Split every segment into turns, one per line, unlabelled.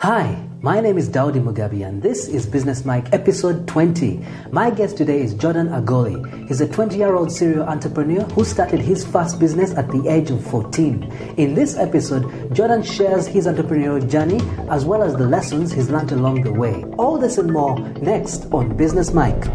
Hi, my name is Daudi Mugabi and this is Business Mike episode 20. My guest today is Jordan Agolli. He's a 20-year-old serial entrepreneur who started his first business at the age of 14. In this episode, Jordan shares his entrepreneurial journey as well as the lessons he's learned along the way. All this and more next on Business Mike.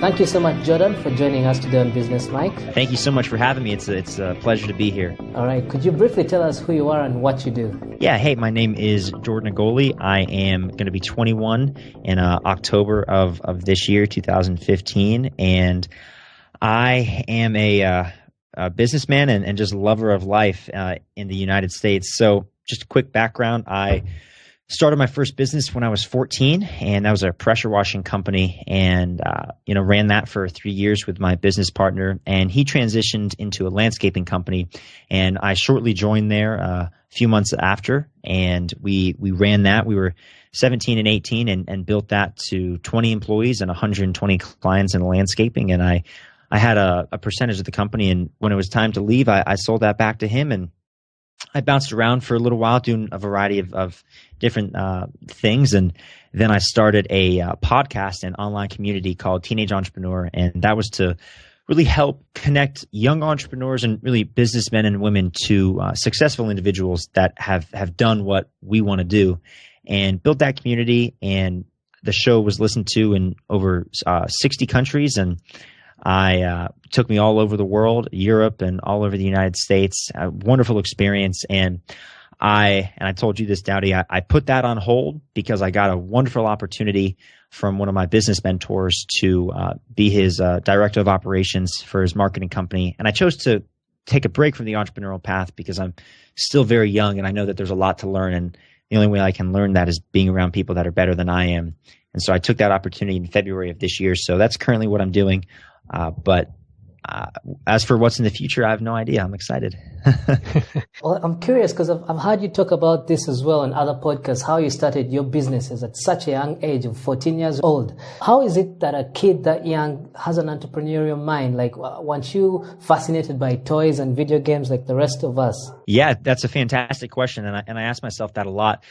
Thank you so much, Jordan, for joining us today on Business Mike.
Thank you so much for having me. It's a pleasure to be here.
All right. Could you briefly tell us who you are and what you do?
Yeah. Hey, my name is Jordan Agolli. I am going to be 21 in October of this year, 2015. And I am a businessman and just lover of life in the United States. So just a quick background. I started my first business when I was 14, and that was a pressure washing company, and ran that for 3 years with my business partner. And he transitioned into a landscaping company, and I shortly joined there a few months after, and we ran that. We were 17 and 18 and built that to 20 employees and 120 clients in landscaping. And I had a percentage of the company, and when it was time to leave, I sold that back to him, and I bounced around for a little while doing a variety of different things. And then I started a podcast and online community called Teenage Entrepreneur. And that was to really help connect young entrepreneurs and really businessmen and women to successful individuals that have done what we want to do, and built that community. And the show was listened to in over 60 countries. And took me all over the world, Europe and all over the United States. A wonderful experience. And I told you this, Dowdy, I put that on hold because I got a wonderful opportunity from one of my business mentors to be his director of operations for his marketing company. And I chose to take a break from the entrepreneurial path because I'm still very young and I know that there's a lot to learn. And the only way I can learn that is being around people that are better than I am. And so I took that opportunity in February of this year. So that's currently what I'm doing. But as for what's in the future, I have no idea. I'm excited.
Well, I'm curious because I've heard you talk about this as well in other podcasts, how you started your businesses at such a young age of 14 years old. How is it that a kid that young has an entrepreneurial mind? Like, weren't you fascinated by toys and video games like the rest of us?
Yeah, that's a fantastic question. And I ask myself that a lot.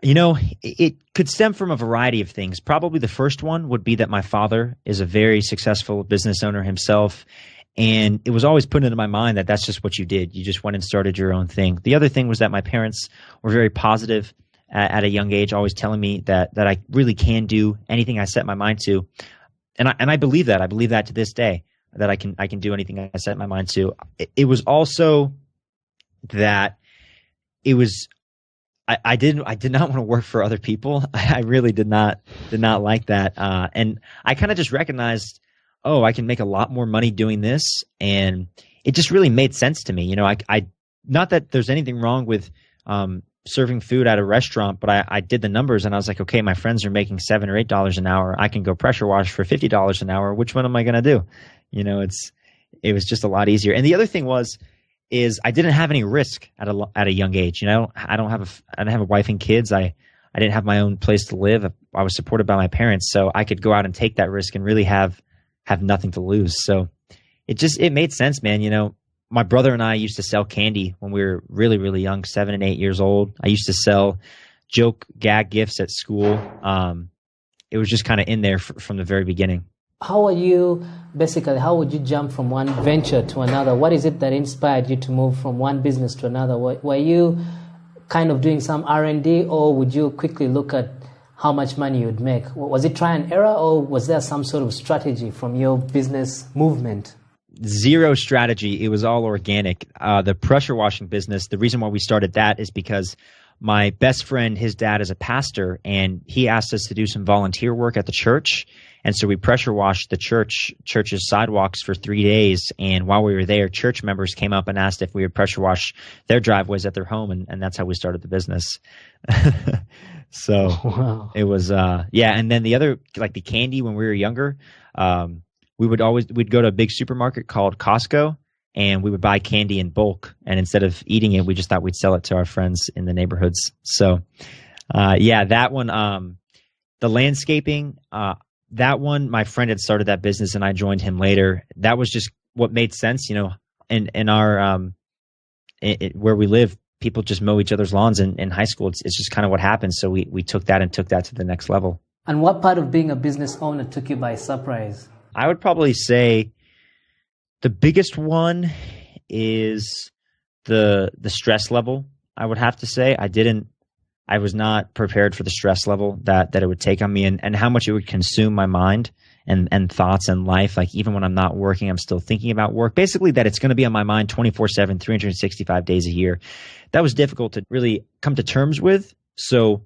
It could stem from a variety of things. Probably the first one would be that my father is a very successful business owner himself. And it was always put into my mind that that's just what you did. You just went and started your own thing. The other thing was that my parents were very positive at a young age, always telling me that I really can do anything I set my mind to. And I believe that. I believe that to this day, that I can do anything I set my mind to. It was also that it was I did not want to work for other people. I really did not like that. And I kind of just recognized, I can make a lot more money doing this. And it just really made sense to me. I not that there's anything wrong with serving food at a restaurant, but I did the numbers and I was like, okay, my friends are making $7 or $8 an hour. I can go pressure wash for $50 an hour. Which one am I going to do? It was just a lot easier. And the other thing is I didn't have any risk at a young age. I didn't have a wife and kids. I didn't have my own place to live. I was supported by my parents, so I could go out and take that risk and really have nothing to lose. So it made sense, man. My brother and I used to sell candy when we were really, really young, 7 and 8 years old. I used to sell joke gag gifts at school. It was just kind of in there from the very beginning.
How would you jump from one venture to another? What is it that inspired you to move from one business to another? Were you kind of doing some R&D, or would you quickly look at how much money you'd make? Was it try and error, or was there some sort of strategy from your business movement?
Zero strategy. It was all organic. The pressure washing business, the reason why we started that is because my best friend, his dad is a pastor, and he asked us to do some volunteer work at the church. And so we pressure washed the church's sidewalks for 3 days. And while we were there, church members came up and asked if we would pressure wash their driveways at their home. And that's how we started the business. So wow. It was, And then the other, like the candy when we were younger, we'd go to a big supermarket called Costco, and we would buy candy in bulk. And instead of eating it, we just thought we'd sell it to our friends in the neighborhoods. So, that one, the landscaping, that one, my friend had started that business and I joined him later. That was just what made sense, in our where we live, people just mow each other's lawns in high school. It's just kind of what happens. So we took that and took that to the next level.
And what part of being a business owner took you by surprise?
I would probably say the biggest one is the stress level. I would have to say I was not prepared for the stress level that it would take on me and how much it would consume my mind and thoughts and life. Like even when I'm not working, I'm still thinking about work. Basically that it's going to be on my mind 24/7, 365 days a year. That was difficult to really come to terms with. So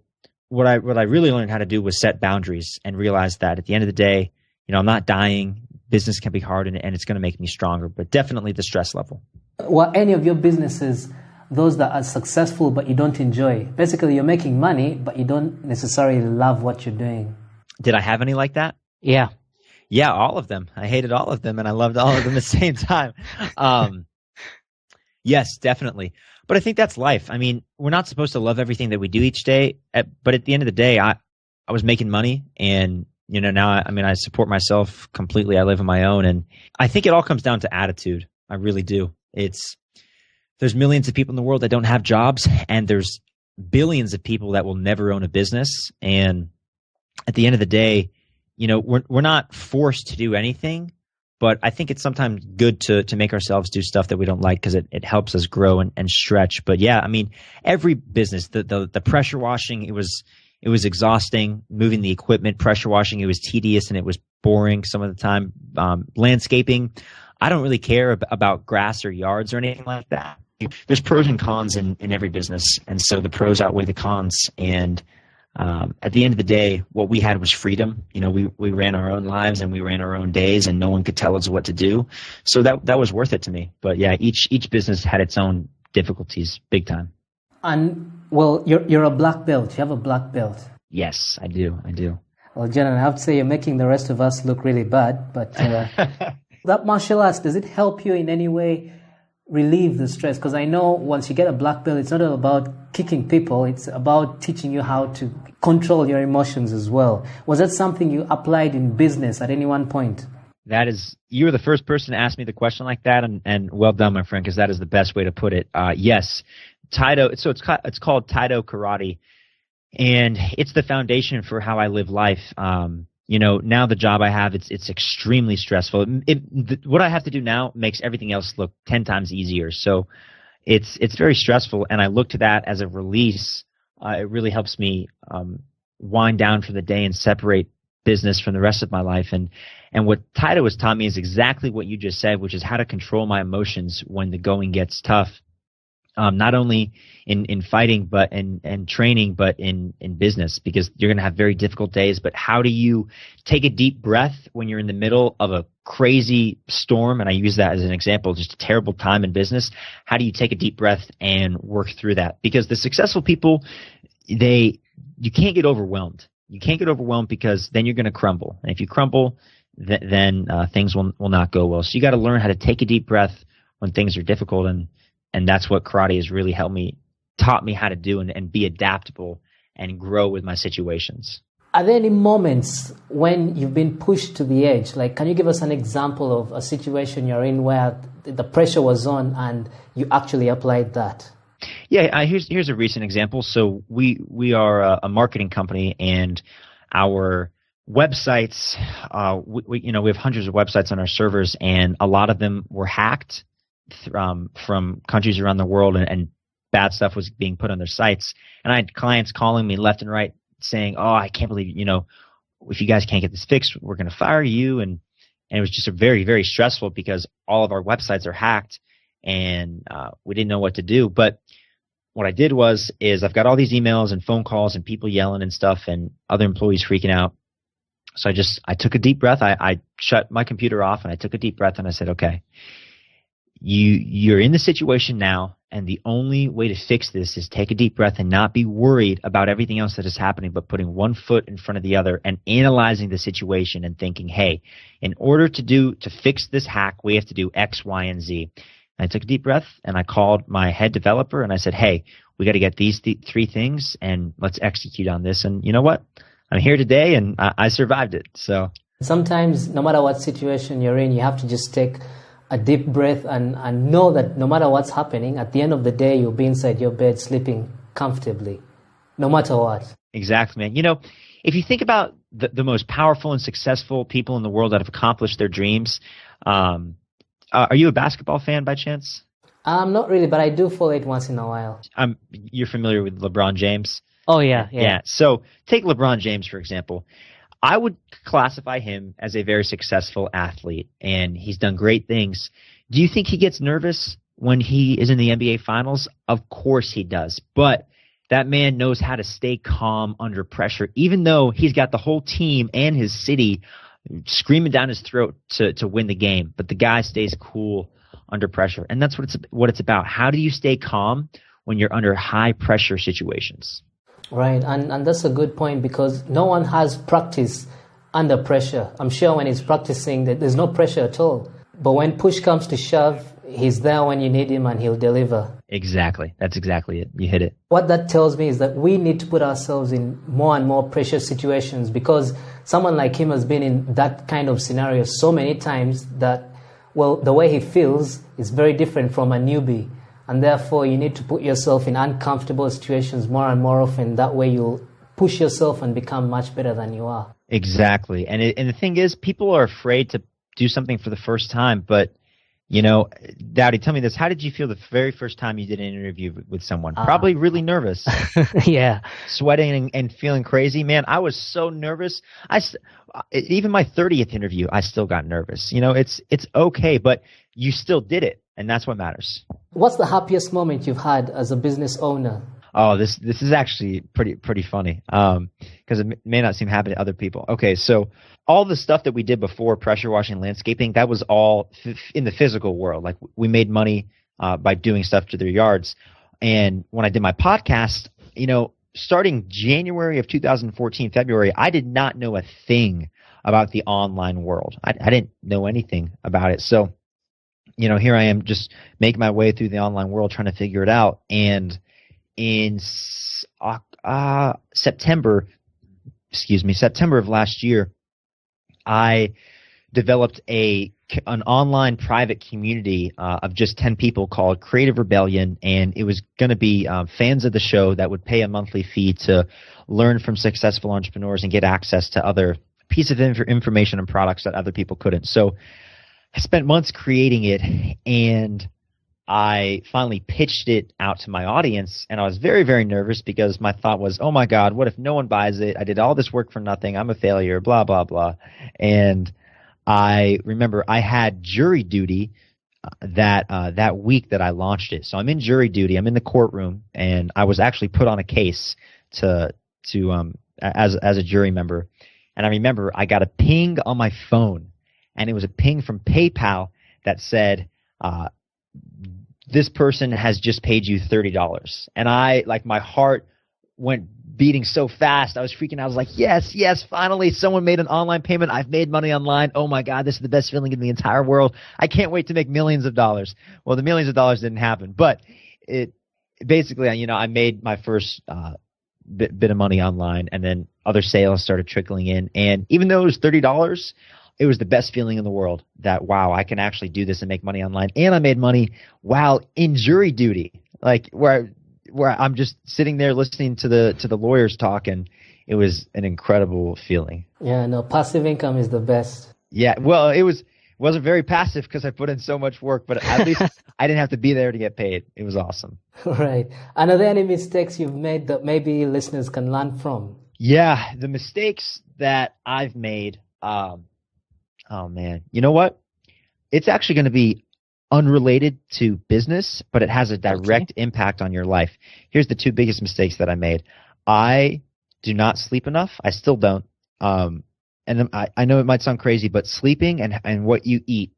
what I really learned how to do was set boundaries and realize that at the end of the day, I'm not dying. Business can be hard and it's going to make me stronger, but definitely the stress level.
Were any of your businesses those that are successful but you don't enjoy? Basically, you're making money, but you don't necessarily love what you're doing.
Did I have any like that?
Yeah.
Yeah, all of them. I hated all of them and I loved all of them at the same time. Yes, definitely. But I think that's life. I mean, we're not supposed to love everything that we do each day, but at the end of the day, I was making money and now I support myself completely. I live on my own and I think it all comes down to attitude. I really do. There's millions of people in the world that don't have jobs and there's billions of people that will never own a business. And at the end of the day, we're not forced to do anything, but I think it's sometimes good to make ourselves do stuff that we don't like because it helps us grow and stretch. But yeah, every business, the pressure washing, it was exhausting. Moving the equipment, pressure washing, it was tedious and it was boring some of the time. Landscaping, I don't really care about grass or yards or anything like that. There's pros and cons in every business, and so the pros outweigh the cons. And at the end of the day, what we had was freedom. We ran our own lives and we ran our own days, and no one could tell us what to do. So that was worth it to me. But yeah, each business had its own difficulties, big time. And
well, you're a black belt. You have a black belt.
Yes, I do.
Well, Jonathan, I have to say you're making the rest of us look really bad. But that martial arts, does it help you in any way relieve the stress? Because I know once you get a black belt, it's not all about kicking people. It's about teaching you how to control your emotions as well. Was that something you applied in business at any one point?
You were the first person to ask me the question like that, and well done, my friend, because that is the best way to put it. Yes, Taido. So it's called Taido Karate, and it's the foundation for how I live life. Now the job I have, it's extremely stressful. What I have to do now makes everything else look 10 times easier. So it's very stressful, and I look to that as a release. It really helps me wind down for the day and separate business from the rest of my life. And what Taido has taught me is exactly what you just said, which is how to control my emotions when the going gets tough. Not only in fighting, but in training, but in business, because you're going to have very difficult days. But how do you take a deep breath when you're in the middle of a crazy storm? And I use that as an example, just a terrible time in business. How do you take a deep breath and work through that? Because the successful people, you can't get overwhelmed. You can't get overwhelmed because then you're going to crumble. And if you crumble, then things will not go well. So you got to learn how to take a deep breath when things are difficult. And that's what karate has really taught me how to do and be adaptable and grow with my situations.
Are there any moments when you've been pushed to the edge? Like, can you give us an example of a situation you're in where the pressure was on and you actually applied that?
Yeah, here's a recent example. So we are a marketing company, and our websites, we have hundreds of websites on our servers, and a lot of them were hacked from countries around the world, and bad stuff was being put on their sites. And I had clients calling me left and right saying, "Oh, I can't believe, if you guys can't get this fixed, we're going to fire you." And it was just a very, very stressful because all of our websites are hacked, and we didn't know what to do. But what I did is I've got all these emails and phone calls and people yelling and stuff and other employees freaking out. So I took a deep breath. I shut my computer off and I took a deep breath and I said, okay, you're in the situation now, and the only way to fix this is take a deep breath and not be worried about everything else that is happening, but putting one foot in front of the other and analyzing the situation and thinking, hey, in order to fix this hack, we have to do X, Y, and Z. And I took a deep breath and I called my head developer and I said, hey, we got to get these three things and let's execute on this. And you know what? I'm here today, and I survived it. So
sometimes, no matter what situation you're in, you have to just take a deep breath and know that no matter what's happening, at the end of the day, you'll be inside your bed sleeping comfortably, no matter what.
exactly, man. If you think about the most powerful and successful people in the world that have accomplished their dreams, are you a basketball fan by chance?
Not really, but I do follow it once in a while.
You're familiar with LeBron James?
Oh, yeah.
Yeah. So take LeBron James, for example. I would classify him as a very successful athlete, and he's done great things. Do you think he gets nervous when he is in the NBA Finals? Of course he does. But that man knows how to stay calm under pressure, even though he's got the whole team and his city screaming down his throat to win the game. But the guy stays cool under pressure. And that's what it's about. How do you stay calm when you're under high pressure situations?
Right, and that's a good point, because no one has practice under pressure. I'm sure when he's practicing that there's no pressure at all. But when push comes to shove, he's there when you need him and he'll deliver.
Exactly. That's exactly it. You hit it.
What that tells me is that we need to put ourselves in more and more pressure situations, because someone like him has been in that kind of scenario so many times that, well, the way he feels is very different from a newbie. And therefore, you need to put yourself in uncomfortable situations more and more often. That way, you'll push yourself and become much better than you are.
Exactly. And the thing is, people are afraid to do something for the first time. But, Dowdy, tell me this. How did you feel the very first time you did an interview with someone? Probably really nervous.
Yeah.
Sweating and feeling crazy. Man, I was so nervous. Even my 30th interview, I still got nervous. It's okay, but you still did it. And that's what matters.
What's the happiest moment you've had as a business owner?
Oh, this is actually pretty funny, because it may not seem happy to other people. Okay, so all the stuff that we did before, pressure washing, landscaping, that was all in the physical world. Like, we made money by doing stuff to their yards. And when I did my podcast, starting January of 2014, February, I did not know a thing about the online world. I didn't know anything about it. So here I am just making my way through the online world trying to figure it out. And in September of last year, I developed an online private community of just 10 people called Creative Rebellion. And it was going to be fans of the show that would pay a monthly fee to learn from successful entrepreneurs and get access to other pieces of information and products that other people couldn't. So I spent months creating it, and I finally pitched it out to my audience, and I was very, very nervous because my thought was, oh my God, what if no one buys it? I did all this work for nothing. I'm a failure, blah, blah, blah. And I remember I had jury duty that week that I launched it. So I'm in jury duty. I'm in the courtroom, and I was actually put on a case as a jury member. And I remember I got a ping on my phone. And it was a ping from PayPal that said, this person has just paid you $30. And my heart went beating so fast. I was freaking out. I was like, yes, finally, someone made an online payment. I've made money online. Oh my God, this is the best feeling in the entire world. I can't wait to make millions of dollars. Well, the millions of dollars didn't happen, but it basically, I made my first bit of money online, and then other sales started trickling in. And even though it was $30, it was the best feeling in the world that, wow, I can actually do this and make money online. And I made money while in jury duty, like where I'm just sitting there listening to the lawyers talk, and it was an incredible feeling.
Yeah, no, passive income is the best.
Yeah, well, it wasn't very passive because I put in so much work, but at least I didn't have to be there to get paid. It was awesome.
Right. And are there any mistakes you've made that maybe listeners can learn from?
Yeah, the mistakes that I've made, oh man, you know what? It's actually going to be unrelated to business, but it has a direct impact on your life. Here's the two biggest mistakes that I made. I do not sleep enough. I still don't. And I know it might sound crazy, but sleeping and what you eat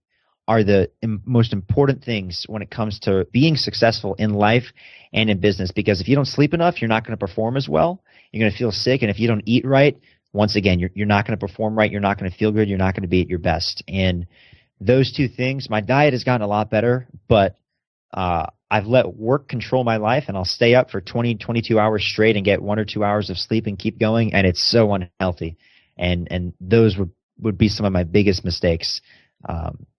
are the most important things when it comes to being successful in life and in business. Because if you don't sleep enough, you're not going to perform as well. You're going to feel sick. And if you don't eat right, once again, you're not going to perform right. You're not going to feel good. You're not going to be at your best. And those two things, my diet has gotten a lot better, but I've let work control my life, and I'll stay up for 20, 22 hours straight and get 1 or 2 hours of sleep and keep going. And it's so unhealthy. And those would be some of my biggest mistakes,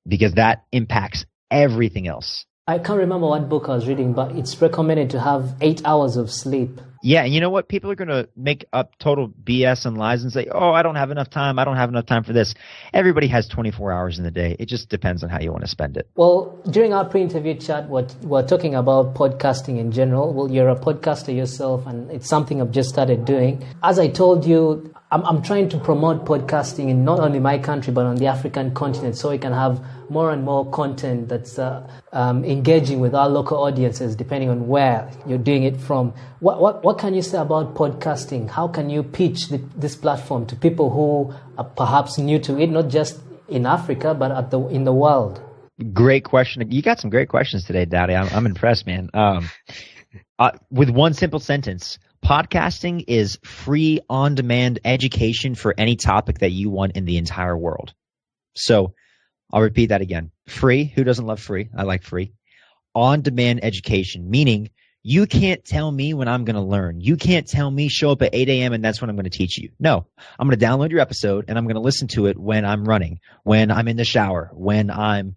because that impacts everything else.
I can't remember what book I was reading, but it's recommended to have 8 hours of sleep.
Yeah, and you know what? People are going to make up total BS and lies and say, oh, I don't have enough time. I don't have enough time for this. Everybody has 24 hours in the day. It just depends on how you want to spend it.
Well, during our pre-interview chat, we're talking about podcasting in general. Well, you're a podcaster yourself, and it's something I've just started doing. As I told you, I'm trying to promote podcasting in not only my country, but on the African continent, so we can have more and more content that's engaging with our local audiences, depending on where you're doing it from. What can you say about podcasting? How can you pitch this platform to people who are perhaps new to it, not just in Africa, but in the world?
Great question. You got some great questions today, Daddy. I'm impressed, man. With one simple sentence, podcasting is free on-demand education for any topic that you want in the entire world. So I'll repeat that again. Free. Who doesn't love free? I like free. On-demand education, meaning you can't tell me when I'm going to learn. You can't tell me show up at 8 a.m. and that's when I'm going to teach you. No, I'm going to download your episode and I'm going to listen to it when I'm running, when I'm in the shower, when I'm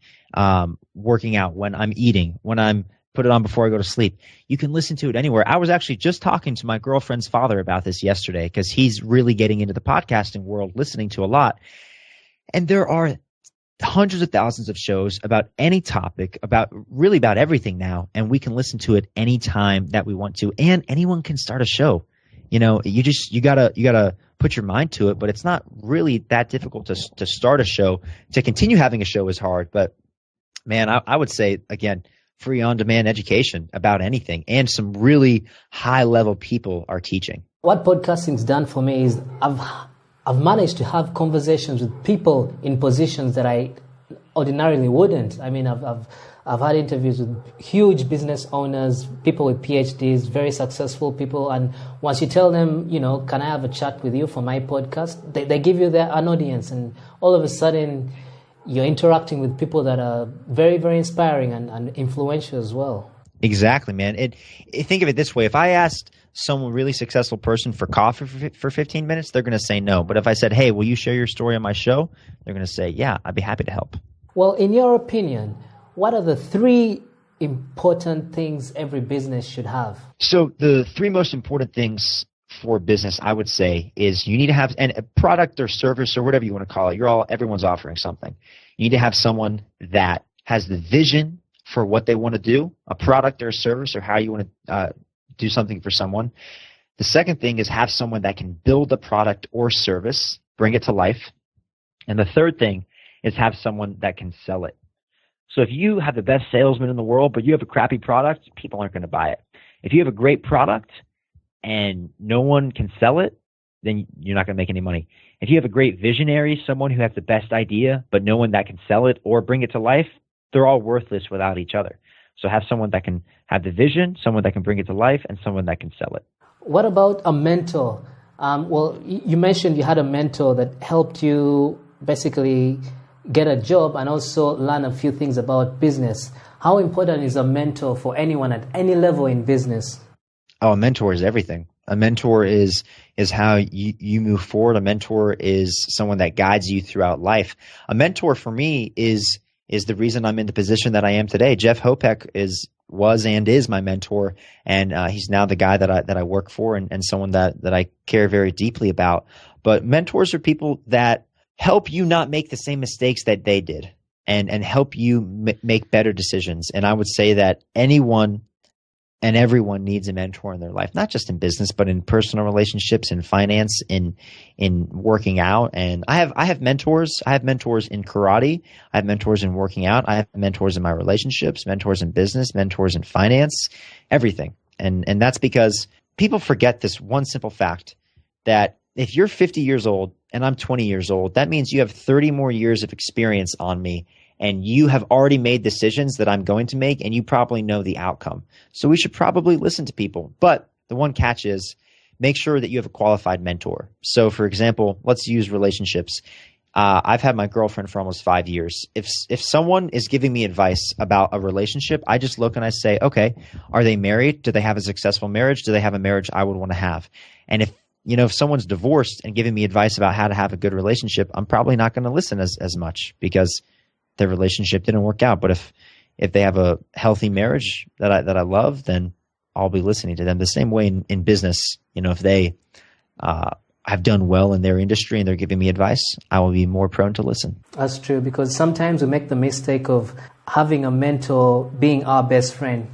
working out, when I'm eating, when I'm put it on before I go to sleep. You can listen to it anywhere. I was actually just talking to my girlfriend's father about this yesterday because he's really getting into the podcasting world, listening to a lot. And there are hundreds of thousands of shows about any topic, about everything now, and we can listen to it anytime that we want to, and anyone can start a show. You know, you gotta put your mind to it, but it's not really that difficult to start a show. To continue having a show is hard, but man, I would say again, free on-demand education about anything, and some really high-level people are teaching.
What podcasting's done for me is I've managed to have conversations with people in positions that I ordinarily wouldn't. I mean, I've had interviews with huge business owners, people with PhDs, very successful people, and once you tell them, you know, can I have a chat with you for my podcast, they give you an audience, and all of a sudden you're interacting with people that are very, very inspiring and influential as well.
Exactly, man. Think of it this way. If I asked some really successful person for coffee for 15 minutes, they're going to say no. But if I said, hey, will you share your story on my show? They're going to say, yeah, I'd be happy to help.
Well, in your opinion, what are the 3 important things every business should have? So
the 3 most important things for business, I would say, is you need to have a product or service or whatever you want to call it. Everyone's offering something. You need to have someone that has the vision for what they want to do, a product or a service, or how you want to do something for someone. The second thing is have someone that can build a product or service, bring it to life. And the third thing is have someone that can sell it. So if you have the best salesman in the world, but you have a crappy product, people aren't going to buy it. If you have a great product and no one can sell it, then you're not going to make any money. If you have a great visionary, someone who has the best idea, but no one that can sell it or bring it to life, they're all worthless without each other. So have someone that can have the vision, someone that can bring it to life, and someone that can sell it.
What about a mentor? Well, you mentioned you had a mentor that helped you basically get a job and also learn a few things about business. How important is a mentor for anyone at any level in business?
Oh, a mentor is everything. A mentor is how you move forward. A mentor is someone that guides you throughout life. A mentor for me is the reason I'm in the position that I am today. Jeff Hopek was and is my mentor, and he's now the guy that I work for, and someone that I care very deeply about. But mentors are people that help you not make the same mistakes that they did, and help you make better decisions. And I would say that anyone and everyone needs a mentor in their life, not just in business, but in personal relationships, in finance, in working out. And I have mentors. I have mentors in karate. I have mentors in working out. I have mentors in my relationships, mentors in business, mentors in finance, everything. And that's because people forget this one simple fact, that if you're 50 years old and I'm 20 years old, that means you have 30 more years of experience on me. And you have already made decisions that I'm going to make, and you probably know the outcome. So we should probably listen to people. But the one catch is make sure that you have a qualified mentor. So, for example, let's use relationships. I've had my girlfriend for almost 5 years. If someone is giving me advice about a relationship, I just look and I say, okay, are they married? Do they have a successful marriage? Do they have a marriage I would want to have? And if someone's divorced and giving me advice about how to have a good relationship, I'm probably not going to listen as much because their relationship didn't work out. But if they have a healthy marriage that I love, then I'll be listening to them. The same way in business, if they have done well in their industry and they're giving me advice, I will be more prone to listen.
That's true, because sometimes we make the mistake of having a mentor being our best friend.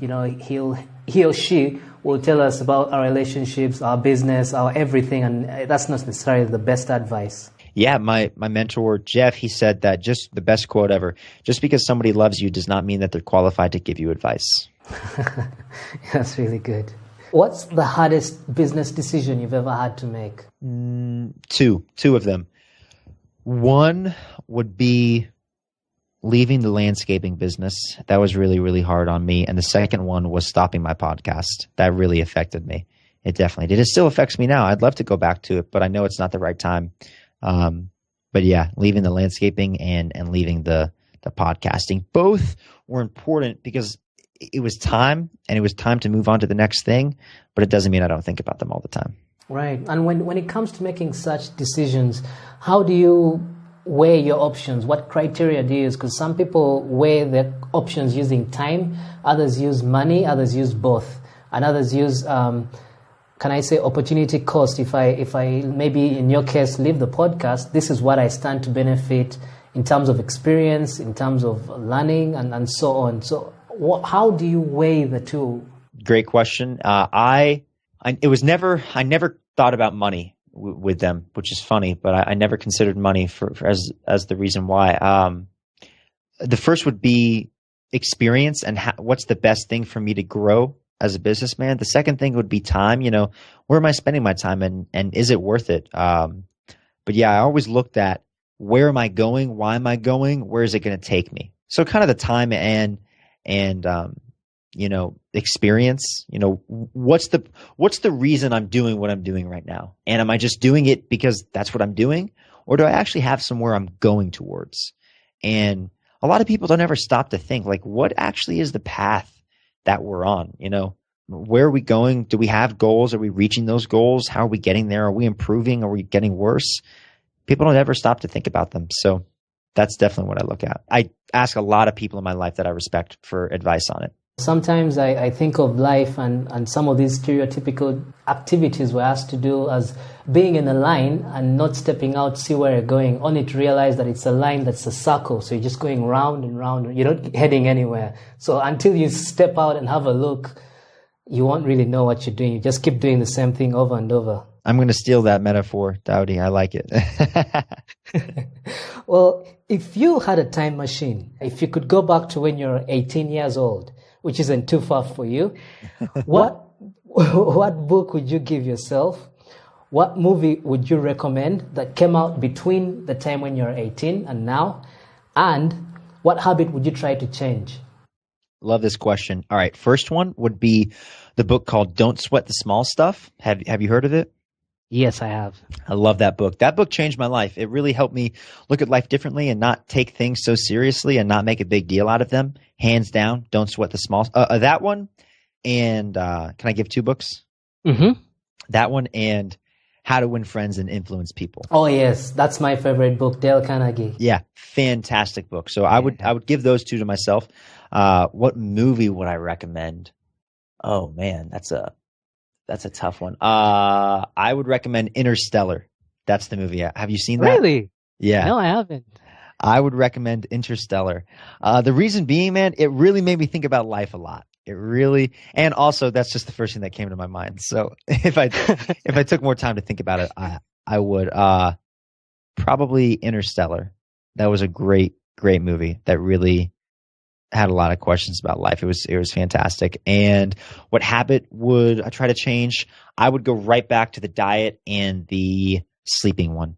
He or she will tell us about our relationships, our business, our everything, and that's not necessarily the best advice.
Yeah, my mentor, Jeff, he said that, just the best quote ever: just because somebody loves you does not mean that they're qualified to give you advice.
That's really good. What's the hardest business decision you've ever had to make?
Two of them. One would be leaving the landscaping business. That was really, really hard on me. And the second one was stopping my podcast. That really affected me. It definitely did. It still affects me now. I'd love to go back to it, but I know it's not the right time. But yeah, leaving the landscaping and leaving the podcasting. Both were important because it was time, and it was time to move on to the next thing, but it doesn't mean I don't think about them all the time.
Right. And when it comes to making such decisions, how do you weigh your options? What criteria do you use? Because some people weigh their options using time, others use money, others use both, and others use, opportunity cost. If I maybe in your case leave the podcast, this is what I stand to benefit in terms of experience, in terms of learning, and so on. So how do you weigh the two?
Great question. I never thought about money with them, which is funny, but I never considered money for as the reason why. The first would be experience and what's the best thing for me to grow as a businessman. The second thing would be time. Where am I spending my time, and is it worth it? But yeah, I always looked at, where am I going? Why am I going? Where is it going to take me? So kind of the time and experience. What's the reason I'm doing what I'm doing right now? And am I just doing it because that's what I'm doing? Or do I actually have somewhere I'm going towards? And a lot of people don't ever stop to think, like, what actually is the path that we're on? Where are we going? Do we have goals? Are we reaching those goals? How are we getting there? Are we improving? Are we getting worse? People don't ever stop to think about them. So that's definitely what I look at. I ask a lot of people in my life that I respect for advice on it.
Sometimes I think of life and some of these stereotypical activities we're asked to do as being in a line and not stepping out, see where you're going, only to realize that it's a line that's a circle. So you're just going round and round. You're not heading anywhere. So until you step out and have a look, you won't really know what you're doing. You just keep doing the same thing over and over.
I'm going to steal that metaphor, Dowdy. I like it.
Well, if you had a time machine, if you could go back to when you're 18 years old, which isn't too far for you, what book would you give yourself? What movie would you recommend that came out between the time when you're 18 and now? And what habit would you try to change?
Love this question. All right. First one would be the book called Don't Sweat the Small Stuff. Have you heard of it?
Yes, I have.
I love that book. That book changed my life. It really helped me look at life differently and not take things so seriously and not make a big deal out of them. Hands down, Don't Sweat the Small that one. And can I give two books?
Mm-hmm.
That one and How to Win Friends and Influence People.
Oh, yes. That's my favorite book, Dale Carnegie.
Yeah, fantastic book. So I would give those two to myself. What movie would I recommend? Oh, man, that's a tough one. I would recommend Interstellar. That's the movie. Have you seen that?
Really?
Yeah.
No, I haven't.
I would recommend Interstellar. The reason being, man, it really made me think about life a lot. It really, and also that's just the first thing that came to my mind. So if I took more time to think about it, I would probably Interstellar. That was a great movie that really had a lot of questions about life. It was fantastic. And what habit would I try to change? I would go right back to the diet and the sleeping one.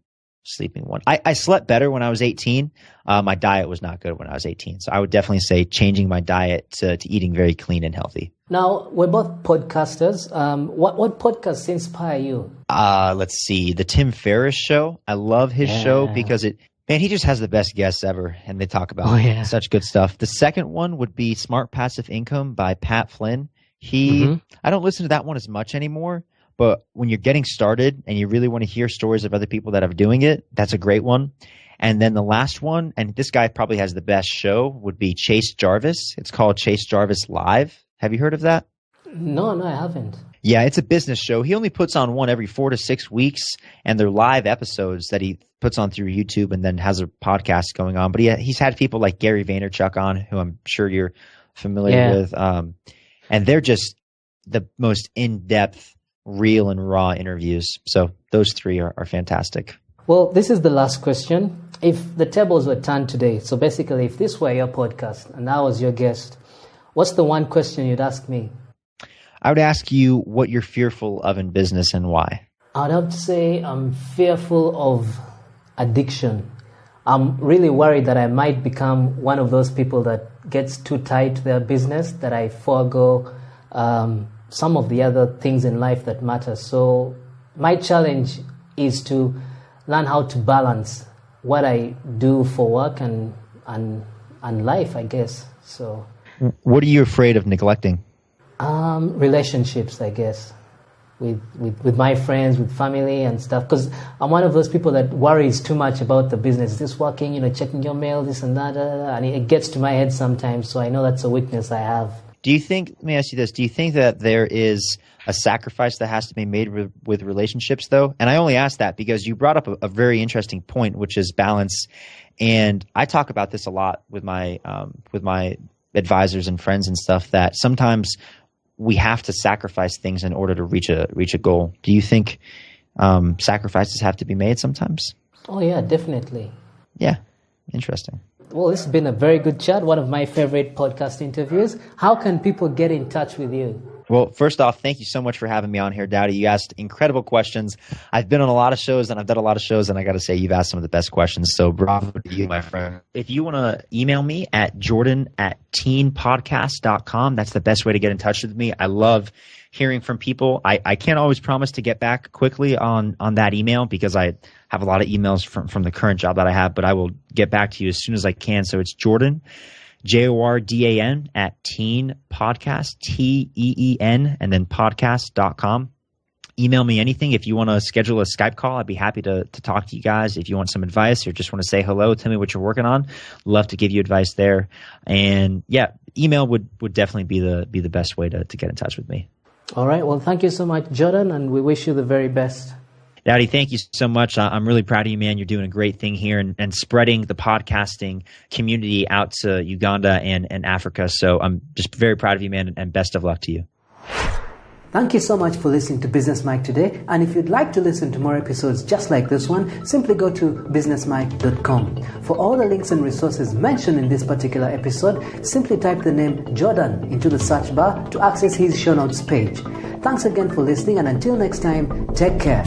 I slept better when I was 18. My diet was not good when I was 18. So I would definitely say changing my diet to eating very clean and healthy.
Now, we're both podcasters. What podcasts inspire you?
Let's see. The Tim Ferriss Show. I love his show because it Man, he just has the best guests ever, and they talk about such good stuff. The second one would be Smart Passive Income by Pat Flynn. I don't listen to that one as much anymore, but when you're getting started and you really want to hear stories of other people that are doing it, that's a great one. And then the last one, and this guy probably has the best show, would be Chase Jarvis. It's called Chase Jarvis Live. Have you heard of that?
No, I haven't.
Yeah, it's a business show. He only puts on one every 4 to 6 weeks, and they're live episodes that he puts on through YouTube and then has a podcast going on. But he's had people like Gary Vaynerchuk on, who I'm sure you're familiar with. And they're just the most in-depth, real and raw interviews. So those three are fantastic.
Well, this is the last question. If the tables were turned today, so basically if this were your podcast and I was your guest, what's the one question you'd ask me?
I would ask you what you're fearful of in business and why.
I'd have to say I'm fearful of addiction. I'm really worried that I might become one of those people that gets too tied to their business, that I forego some of the other things in life that matter. So my challenge is to learn how to balance what I do for work and life, I guess. So,
what are you afraid of neglecting?
Relationships, I guess, with my friends, with family and stuff. Because I'm one of those people that worries too much about the business. Is this working? Checking your mail, this and that, and it gets to my head sometimes. So I know that's a weakness I have.
Do you think? Let me ask you this: do you think that there is a sacrifice that has to be made with relationships, though? And I only ask that because you brought up a very interesting point, which is balance. And I talk about this a lot with my advisors and friends and stuff, that sometimes we have to sacrifice things in order to reach a goal. Do you think sacrifices have to be made sometimes?
Oh yeah, definitely.
Yeah, interesting.
Well, this has been a very good chat, one of my favorite podcast interviews. How can people get in touch with you?
Well, first off, thank you so much for having me on here, Dowdy. You asked incredible questions. I've been on a lot of shows and I've done a lot of shows, and I got to say, you've asked some of the best questions. So bravo to you, my friend. If you want to email me at jordan@teenpodcast.com, that's the best way to get in touch with me. I love hearing from people. I can't always promise to get back quickly on that email because I have a lot of emails from the current job that I have, but I will get back to you as soon as I can. So it's Jordan, JORDAN @TeenPodcast, TEEN, and then podcast.com. Email me anything. If you want to schedule a Skype call, I'd be happy to talk to you guys. If you want some advice or just want to say hello, tell me what you're working on, love to give you advice there. And yeah, email would definitely be the best way to get in touch with me.
All right. Well, thank you so much, Jordan, and we wish you the very best.
Dowdy, thank you so much. I'm really proud of you, man. You're doing a great thing here and spreading the podcasting community out to Uganda and Africa. So I'm just very proud of you, man, and best of luck to you.
Thank you so much for listening to Business Mike today. And if you'd like to listen to more episodes just like this one, simply go to businessmike.com. For all the links and resources mentioned in this particular episode, simply type the name Jordan into the search bar to access his show notes page. Thanks again for listening, and until next time, take care.